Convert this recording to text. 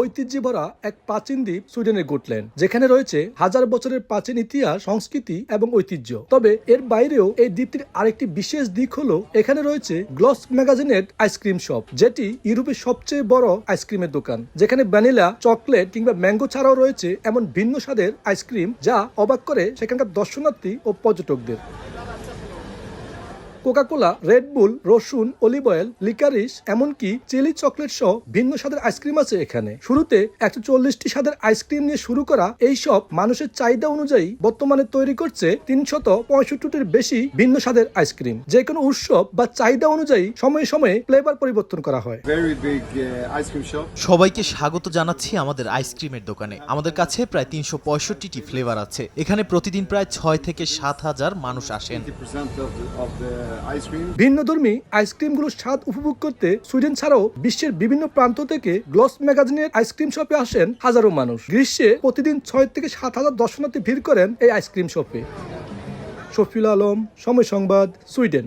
ঐতিহ্যে ভরা এক প্রাচীন দ্বীপ সুইডেনের গোটল্যান্ড, যেখানে রয়েছে হাজার বছরের প্রাচীন ইতিহাস, সংস্কৃতি এবং ঐতিহ্য। তবে এর বাইরেও এই দ্বীপটির আরেকটি বিশেষ দিক হলো এখানে রয়েছে গ্লস ম্যাগাজিনের আইসক্রিম শপ, যেটি ইউরোপের সবচেয়ে বড় আইসক্রিমের দোকান, যেখানে ভ্যানিলা, চকলেট কিংবা ম্যাঙ্গো ছাড়াও রয়েছে এমন ভিন্ন স্বাদের আইসক্রিম যা অবাক করে সেখানকার দর্শনার্থী ও পর্যটকদের। কোকা-কোলা, রেড বুল, রসুন, অলিভ অয়েল, লিকারিস, এমনকি চিলি চকলেট সহ ভিন্ন স্বাদের আইসক্রিম আছে এখানে। শুরুতে 140টি স্বাদের আইসক্রিম নিয়ে শুরু করা এই সব মানুষের চাহিদা অনুযায়ী বর্তমানে তৈরি করছে 365টির বেশি ভিন্ন স্বাদের আইসক্রিম। যে কোনো উৎসব বা চাহিদা অনুযায়ী সময়ে সময়ে ফ্লেভার পরিবর্তন করা হয়। সবাইকে স্বাগত জানাচ্ছি আমাদের আইসক্রিমের দোকানে। আমাদের কাছে প্রায় 365টি ফ্লেভার আছে। এখানে প্রতিদিন প্রায় 6 থেকে 7 হাজার মানুষ আসেন। ভিন্নধর্মী আইসক্রিমগুলোর স্বাদ উপভোগ করতে সুইডেন ছাড়াও বিশ্বের বিভিন্ন প্রান্ত থেকে গ্লস ম্যাগাজিনের আইসক্রিম শপে আসেন হাজারো মানুষ। গ্রীষ্মে প্রতিদিন 6 থেকে 7 হাজার দর্শনার্থী ভিড় করেন এই আইসক্রিম শপে। শফিউল আলম, সময় সংবাদ, সুইডেন।